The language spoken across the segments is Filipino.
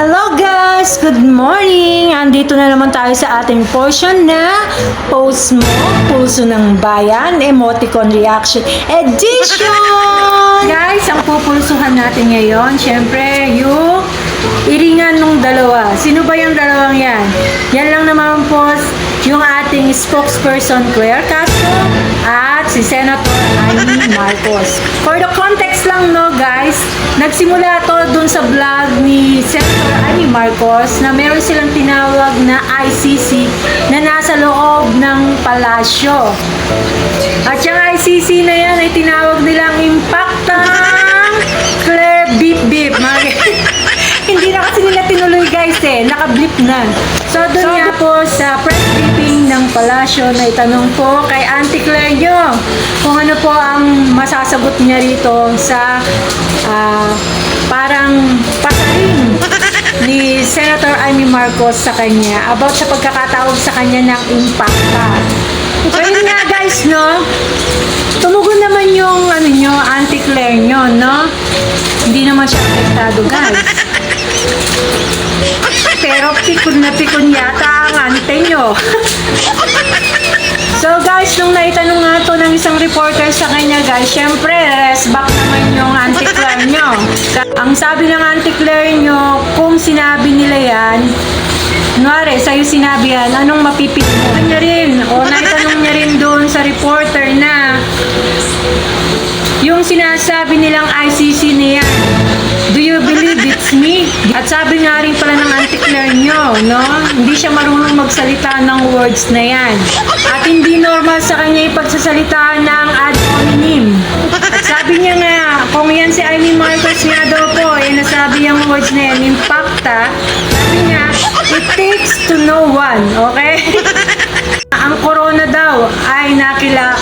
Hello guys! Good morning! Andito na naman tayo sa ating portion na Post Mo, Pulso ng Bayan, Emoticon Reaction Edition! Guys, ang pupulsuhan natin ngayon, syempre, yung iringan ng dalawa. Sino ba yung dalawang yan? Yan lang naman po yung ating spokesperson, Claire Castro, at si Senator Amy Marcos. For the context lang, no, guys, nagsimula to dun sa vlog ni Senator Amy Marcos na meron silang tinawag na ICC na nasa loob ng palasyo. At yung ICC na yan ay tinawag nilang Impactang Claire Beep Beep. Hindi na kasi nila tinuloy guys naka-blip na. So doon nga po sa press briefing ng palasyo na itanong po kay Auntie Claire nyo kung ano po ang masasagot niya rito sa parang pasaring ni Senator Amy Marcos sa kanya about sa pagkakatawag sa kanya ng Impacta. So yun nga guys, no? Tumugon naman yung Auntie Claire nyo, no? Hindi naman siya apektado guys. Pero pikon na pikon yata ang ante nyo. So guys, nung naitanong nga to ng isang reporter sa kanya guys, syempre, rest back naman yung Auntie Claire nyo. Ang sabi ng Auntie Claire nyo, kung sinabi nila yan, kunwari, sa'yo sinabi yan, anong mapipili mo? Niya rin, o naitanong niya rin doon sa reporter na yung sinasabi nilang ICC niya, do you believe it's me? At sabi nga rin pala ng Auntie Claire nyo, no? Hindi siya marunong magsalita ng words na yan. At hindi normal sa kanya ipagsasalita ng ad hominem. At sabi niya nga, kung yan si Amy Marcos nga daw po, nasabi yung words na yan, Impacta, sabi niya, it takes to know one, okay? Ang corona daw ay nakila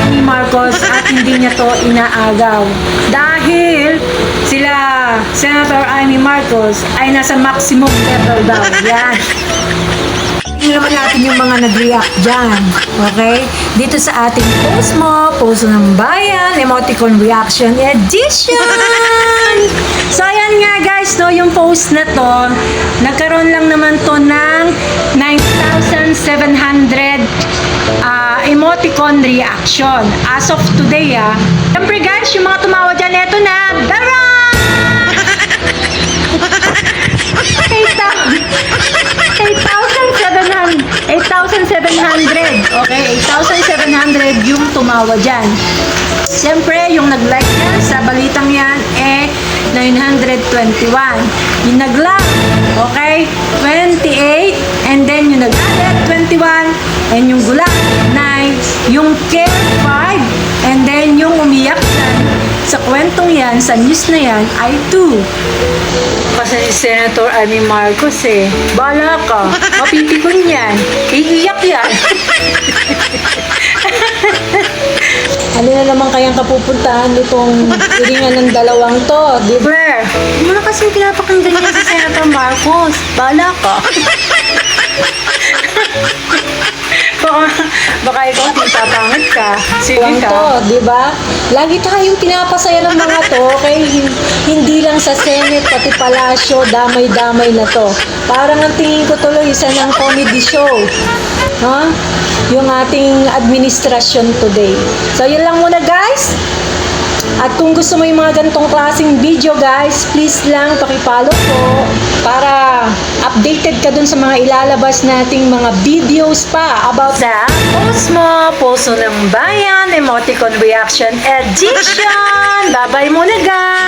Amy Marcos at hindi niya to inaagaw. Dahil sila, Senator Amy Marcos, ay nasa maximum level daw. Yan. Tingnan naman natin yung mga nag-react dyan. Okay? Dito sa ating Post Mo, Pulso ng Bayan, Emoticon Reaction Edition! So, ayan nga guys, no, yung post na to, nagkaroon lang naman to ng 9,700 emoticon reaction. As of today, siyempre guys, yung mga tumawa dyan, eto na, dara! 8,700. Okay, 8,700 yung tumawa dyan. Siyempre, yung nag-like yan sa balitang yan, 921. Yung nag-love, okay, 28. And then, yung nag-add, 21. And yung gulat, 9. Yung care, 5. And then, yung umiyak dyan, sa kwentong yan, sa news na yan, ay 2. Kasi si Senator Amy Marcos bala ka, mapipikon yan, iiyak yan. Ano na naman kayang kapupuntahan nitong iringan ng dalawang to, di ba? Hindi mo na kasi pinapakinggan yan si Senator Marcos, bala ka. Baka ikaw pinapangit ka. Sige ka. To, di ba? Lagi tayong pinapasaya ng mga to, okay? Hindi lang sa Senate, pati palasyo, damay-damay na to. Parang ang tingin ko tuloy, isa ng comedy show. Huh? Yung ating administrasyon today. So, yun lang muna guys. At kung gusto mo yung mga ganitong klaseng video guys, please lang pakipollow po para updated ka dun sa mga ilalabas nating mga videos pa about sa Post Mo, Pulso ng Bayan, Emoticon Reaction Edition. Bye-bye muna guys!